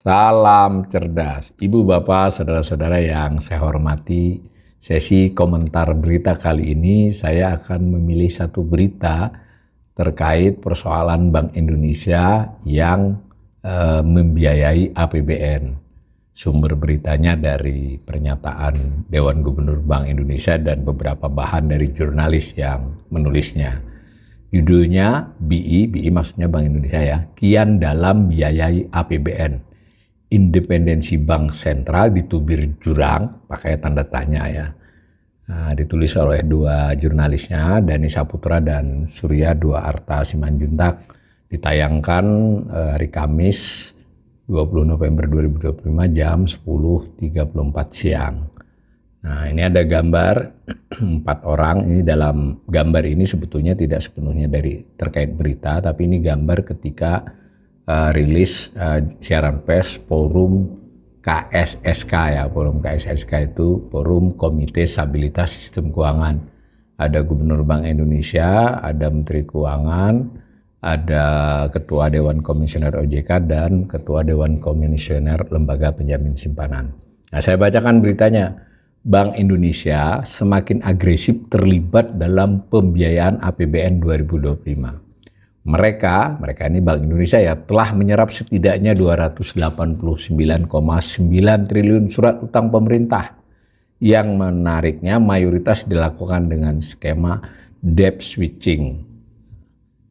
Salam cerdas, Ibu Bapak, Saudara-saudara yang saya hormati. Sesi komentar berita kali ini saya akan memilih satu berita terkait persoalan Bank Indonesia yang membiayai APBN. Sumber beritanya dari pernyataan Dewan Gubernur Bank Indonesia dan beberapa bahan dari jurnalis yang menulisnya. Judulnya BI maksudnya Bank Indonesia ya, kian dalam biayai APBN. Independensi Bank Sentral ditubir jurang, pakai tanda tanya ya. Ditulis oleh dua jurnalisnya, Dani Saputra dan Surya Dua Arta Simanjuntak. Ditayangkan hari Kamis 20 November 2025 jam 10.34 siang. Nah, ini ada gambar 4 orang. Ini dalam gambar ini sebetulnya tidak sepenuhnya dari terkait berita, tapi ini gambar ketika rilis siaran pers forum KSSK ya. Forum KSSK itu Forum Komite Stabilitas Sistem Keuangan. Ada Gubernur Bank Indonesia, ada Menteri Keuangan, ada Ketua Dewan Komisioner OJK dan Ketua Dewan Komisioner Lembaga Penjamin Simpanan. Nah, saya bacakan beritanya. Bank Indonesia semakin agresif terlibat dalam pembiayaan APBN 2025. Mereka ini Bank Indonesia ya, telah menyerap setidaknya 289,9 triliun surat utang pemerintah. Yang menariknya mayoritas dilakukan dengan skema debt switching.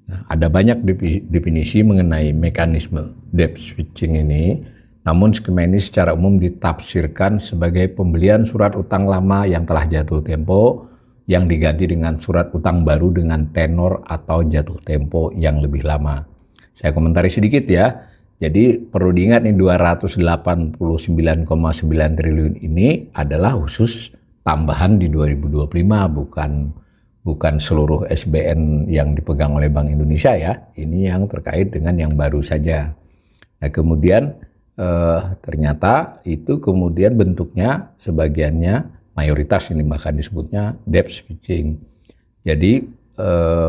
Nah, ada banyak definisi mengenai mekanisme debt switching ini, namun skema ini secara umum ditafsirkan sebagai pembelian surat utang lama yang telah jatuh tempo, yang diganti dengan surat utang baru dengan tenor atau jatuh tempo yang lebih lama. Saya komentari sedikit ya. Jadi perlu diingat nih 289,9 triliun ini adalah khusus tambahan di 2025, bukan seluruh SBN yang dipegang oleh Bank Indonesia ya. Ini yang terkait dengan yang baru saja. Nah, kemudian ternyata itu kemudian bentuknya sebagiannya mayoritas ini bahkan disebutnya debt switching. Jadi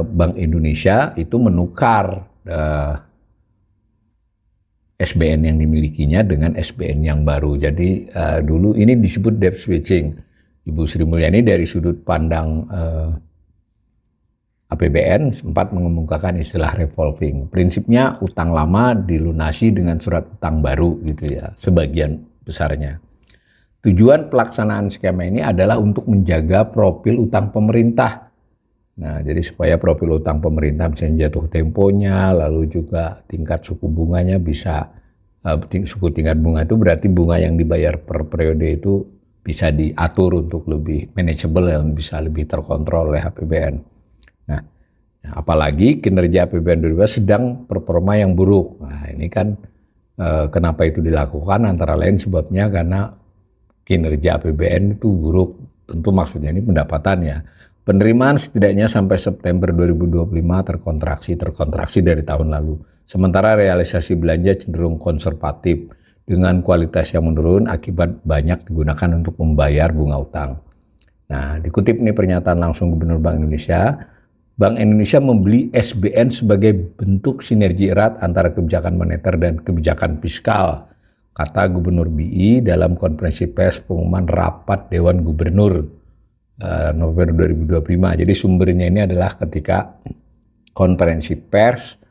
Bank Indonesia itu menukar SBN yang dimilikinya dengan SBN yang baru. Jadi dulu ini disebut debt switching. Ibu Sri Mulyani dari sudut pandang APBN sempat mengemukakan istilah revolving. Prinsipnya utang lama dilunasi dengan surat utang baru gitu ya, sebagian besarnya. Tujuan pelaksanaan skema ini adalah untuk menjaga profil utang pemerintah. Nah, jadi supaya profil utang pemerintah misalnya jatuh temponya, lalu juga tingkat suku bunganya bisa, suku tingkat bunga itu berarti bunga yang dibayar per periode itu bisa diatur untuk lebih manageable dan bisa lebih terkontrol oleh APBN. Nah, apalagi kinerja APBN 2022 sedang performa yang buruk. Nah, ini kan kenapa itu dilakukan? Antara lain sebabnya karena kinerja APBN itu buruk, tentu maksudnya ini pendapatannya. Penerimaan setidaknya sampai September 2025 terkontraksi dari tahun lalu. Sementara realisasi belanja cenderung konservatif dengan kualitas yang menurun akibat banyak digunakan untuk membayar bunga utang. Nah, dikutip nih pernyataan langsung Gubernur Bank Indonesia, Bank Indonesia membeli SBN sebagai bentuk sinergi erat antara kebijakan moneter dan kebijakan fiskal, kata Gubernur BI dalam konferensi pers pengumuman rapat Dewan Gubernur November 2025. Jadi sumbernya ini adalah ketika konferensi pers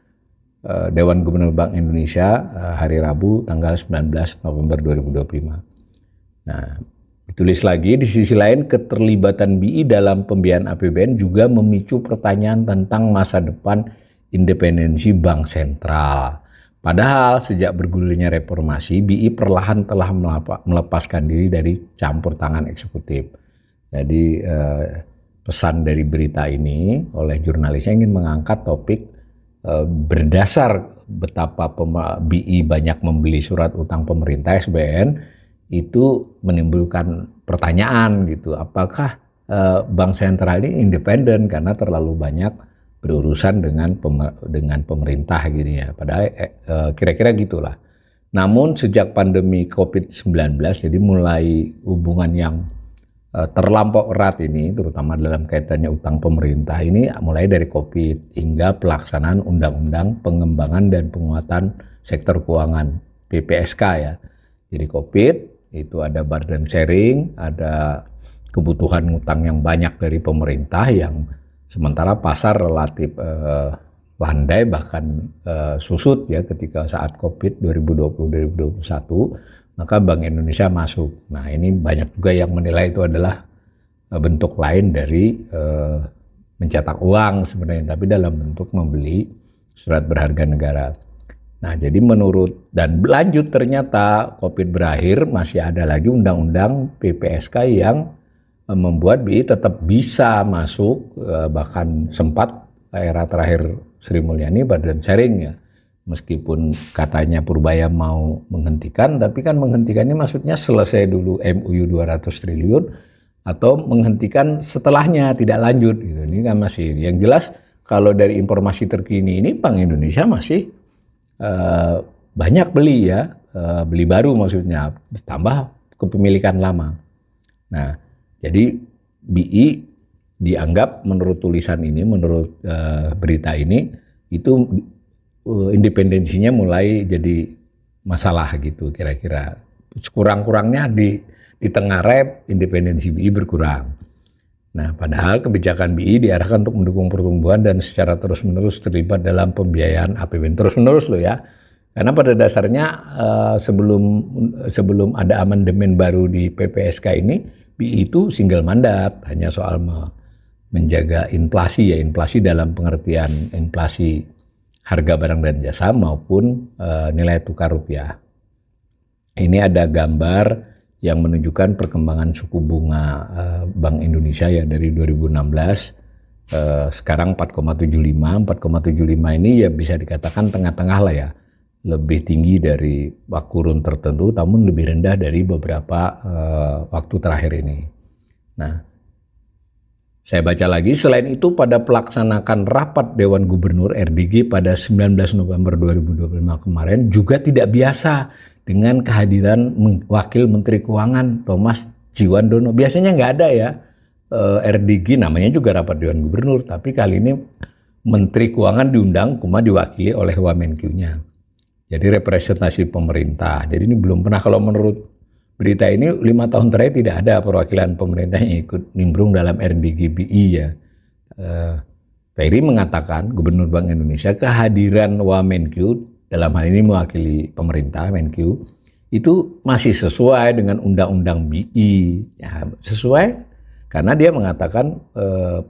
Dewan Gubernur Bank Indonesia hari Rabu tanggal 19 November 2025. Nah, ditulis lagi, di sisi lain keterlibatan BI dalam pembiayaan APBN juga memicu pertanyaan tentang masa depan independensi Bank Sentral. Padahal sejak bergulirnya reformasi, BI perlahan telah melepaskan diri dari campur tangan eksekutif. Jadi pesan dari berita ini oleh jurnalisnya ingin mengangkat topik berdasar betapa BI banyak membeli surat utang pemerintah SBN, itu menimbulkan pertanyaan gitu, apakah Bank Sentral ini independen karena terlalu banyak berurusan dengan pemerintah gitu ya. Padahal kira-kira gitulah. Namun sejak pandemi COVID-19, jadi mulai hubungan yang terlampau erat ini, terutama dalam kaitannya utang pemerintah ini, mulai dari COVID hingga pelaksanaan Undang-Undang Pengembangan dan Penguatan Sektor Keuangan (PPSK) ya. Jadi COVID itu ada burden sharing, ada kebutuhan ngutang yang banyak dari pemerintah yang sementara pasar relatif landai bahkan susut ya ketika saat COVID 2020-2021, maka Bank Indonesia masuk. Nah ini banyak juga yang menilai itu adalah bentuk lain dari mencetak uang sebenarnya, tapi dalam bentuk membeli surat berharga negara. Nah jadi menurut dan lanjut ternyata COVID berakhir masih ada lagi undang-undang PPSK yang membuat BI tetap bisa masuk, bahkan sempat era terakhir Sri Mulyani burden sharing ya. Meskipun katanya Purbaya mau menghentikan, tapi kan menghentikannya maksudnya selesai dulu MUU 200 triliun atau menghentikan setelahnya tidak lanjut gitu. Ini kan masih yang jelas kalau dari informasi terkini ini Bank Indonesia masih banyak beli ya, beli baru maksudnya ditambah kepemilikan lama. Nah, jadi BI dianggap menurut tulisan ini, menurut berita ini itu independensinya mulai jadi masalah gitu kira-kira. Sekurang-kurangnya di tengah rap independensi BI berkurang. Nah, padahal kebijakan BI diarahkan untuk mendukung pertumbuhan dan secara terus-menerus terlibat dalam pembiayaan APBN terus-menerus loh ya. Karena pada dasarnya sebelum ada amandemen baru di PPSK ini, BI itu single mandat, hanya soal menjaga inflasi ya, inflasi dalam pengertian inflasi harga barang dan jasa maupun nilai tukar rupiah. Ini ada gambar yang menunjukkan perkembangan suku bunga Bank Indonesia ya dari 2016 sekarang 4,75 ini ya bisa dikatakan tengah-tengah lah ya, lebih tinggi dari kurun tertentu namun lebih rendah dari beberapa waktu terakhir ini. Nah, saya baca lagi, selain itu pada pelaksanakan rapat Dewan Gubernur RDG pada 19 November 2025 kemarin juga tidak biasa dengan kehadiran Wakil Menteri Keuangan Thomas Jiwandono. Biasanya nggak ada ya RDG, namanya juga rapat Dewan Gubernur, tapi kali ini Menteri Keuangan diundang, cuma diwakili oleh Wamenkyu-nya. Jadi representasi pemerintah. Jadi ini belum pernah, kalau menurut berita ini 5 tahun terakhir tidak ada perwakilan pemerintah yang ikut nimbrung dalam RDG BI ya. Ferry mengatakan, Gubernur Bank Indonesia, kehadiran Wamenkyu dalam hal ini mewakili pemerintah Menkyu itu masih sesuai dengan Undang-Undang BI. Ya, sesuai karena dia mengatakan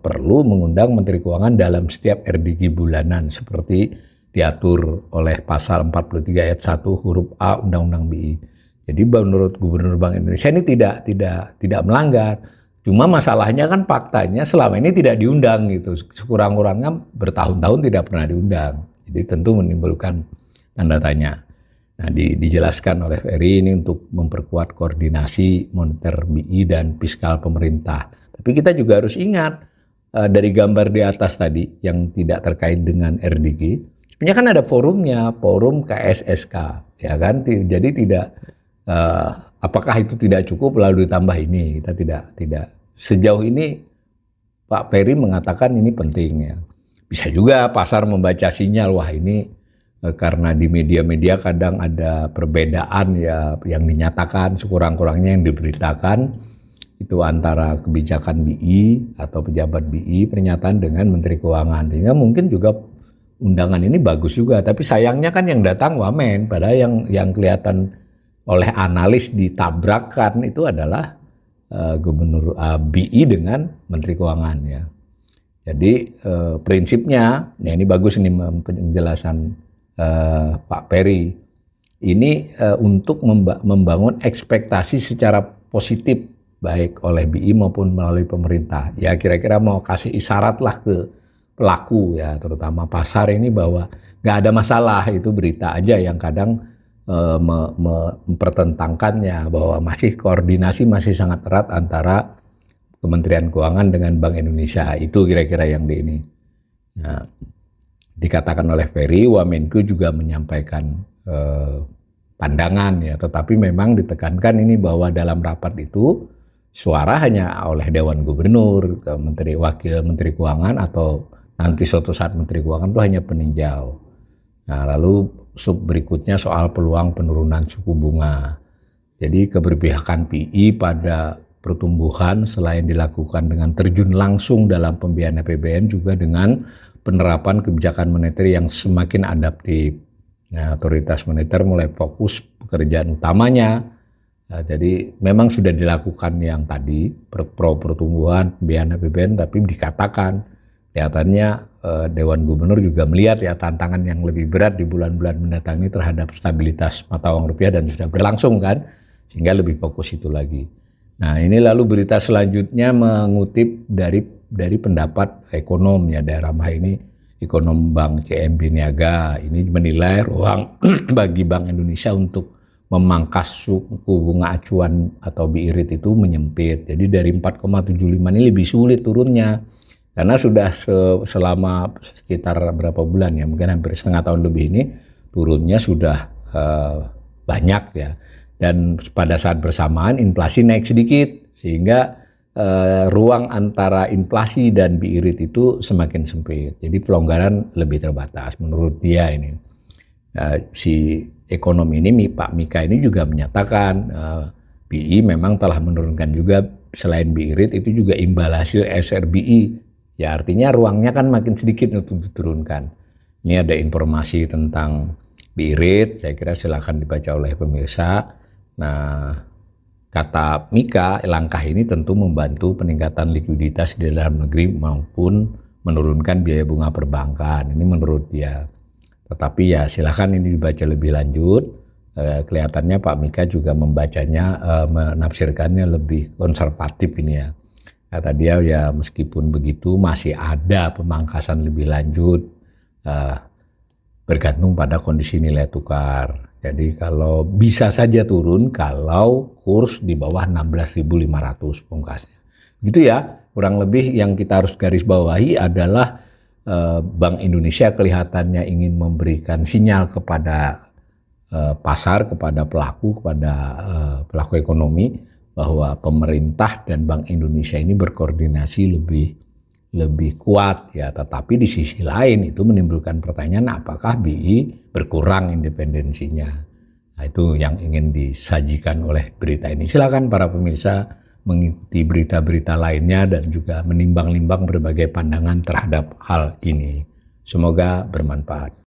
perlu mengundang Menteri Keuangan dalam setiap RDG bulanan seperti diatur oleh pasal 43 ayat 1 huruf A Undang-Undang BI. Jadi menurut Gubernur Bank Indonesia ini tidak melanggar. Cuma masalahnya kan faktanya selama ini tidak diundang gitu. Sekurang-kurangnya bertahun-tahun tidak pernah diundang. Jadi tentu menimbulkan tanda tanya. Nah, dijelaskan oleh Ferry ini untuk memperkuat koordinasi moneter BI dan fiskal pemerintah. Tapi kita juga harus ingat dari gambar di atas tadi yang tidak terkait dengan RDG, sebenarnya kan ada forumnya, forum KSSK, ya kan? Jadi tidak apakah itu tidak cukup lalu ditambah ini? Kita tidak. Sejauh ini Pak Ferry mengatakan ini penting ya. Bisa juga pasar membaca sinyal, wah ini karena di media-media kadang ada perbedaan ya yang dinyatakan, sekurang-kurangnya yang diberitakan itu antara kebijakan BI atau pejabat BI pernyataan dengan Menteri Keuangan. Sehingga mungkin juga undangan ini bagus juga, tapi sayangnya kan yang datang Wamen, padahal yang kelihatan oleh analis ditabrakkan itu adalah Gubernur BI dengan Menteri Keuangan ya. Jadi prinsipnya, ya ini bagus ini penjelasan Pak Ferry. Ini untuk membangun ekspektasi secara positif baik oleh BI maupun melalui pemerintah. Ya kira-kira mau kasih isyarat lah ke pelaku ya, terutama pasar ini bahwa nggak ada masalah, itu berita aja yang kadang mempertentangkannya bahwa koordinasi masih sangat erat antara Kementerian Keuangan dengan Bank Indonesia. Itu kira-kira yang di ini. Nah, dikatakan oleh Ferry, Wamenkyu juga menyampaikan pandangan ya, tetapi memang ditekankan ini bahwa dalam rapat itu suara hanya oleh Dewan Gubernur, Wakil Menteri Keuangan, atau nanti suatu saat Menteri Keuangan itu hanya peninjau. Nah, lalu sub berikutnya soal peluang penurunan suku bunga. Jadi keberpihakan BI pada pertumbuhan selain dilakukan dengan terjun langsung dalam pembiayaan APBN, juga dengan penerapan kebijakan moneter yang semakin adaptif. Nah, otoritas moneter mulai fokus pekerjaan utamanya. Nah, jadi memang sudah dilakukan yang tadi pro pertumbuhan pembiayaan APBN, tapi dikatakan kelihatannya Dewan Gubernur juga melihat ya tantangan yang lebih berat di bulan-bulan mendatang ini terhadap stabilitas mata uang rupiah, dan sudah berlangsung kan, sehingga lebih fokus itu lagi. Nah, ini lalu berita selanjutnya mengutip dari pendapat ekonom ya, daerah mah ini ekonom Bank CMB Niaga ini menilai ruang bagi Bank Indonesia untuk memangkas suku bunga acuan atau BI rate itu menyempit. Jadi dari 4,75 ini lebih sulit turunnya, karena sudah selama sekitar berapa bulan ya, mungkin hampir setengah tahun lebih ini turunnya sudah banyak ya. Dan pada saat bersamaan inflasi naik sedikit, sehingga ruang antara inflasi dan BI rate itu semakin sempit. Jadi pelonggaran lebih terbatas menurut dia ini. Si ekonom ini, Pak Mika ini juga menyatakan BI memang telah menurunkan juga, selain BI rate itu juga imbal hasil SRBI. Ya artinya ruangnya kan makin sedikit untuk diturunkan. Ini ada informasi tentang BI rate, saya kira silakan dibaca oleh pemirsa. Nah, kata Mika, langkah ini tentu membantu peningkatan likuiditas di dalam negeri maupun menurunkan biaya bunga perbankan. Ini menurut dia. Tetapi ya silakan ini dibaca lebih lanjut. Kelihatannya Pak Mika juga membacanya, menafsirkannya lebih konservatif ini ya. Kata dia ya meskipun begitu masih ada pemangkasan lebih lanjut, bergantung pada kondisi nilai tukar. Jadi kalau bisa saja turun kalau kurs di bawah 16.500 pungkasnya. Gitu ya, kurang lebih yang kita harus garis bawahi adalah Bank Indonesia kelihatannya ingin memberikan sinyal kepada pasar, kepada pelaku ekonomi, bahwa pemerintah dan Bank Indonesia ini berkoordinasi lebih kuat ya, tetapi di sisi lain itu menimbulkan pertanyaan apakah BI berkurang independensinya. Nah, itu yang ingin disajikan oleh berita ini. Silakan para pemirsa mengikuti berita-berita lainnya dan juga menimbang-nimbang berbagai pandangan terhadap hal ini. Semoga bermanfaat.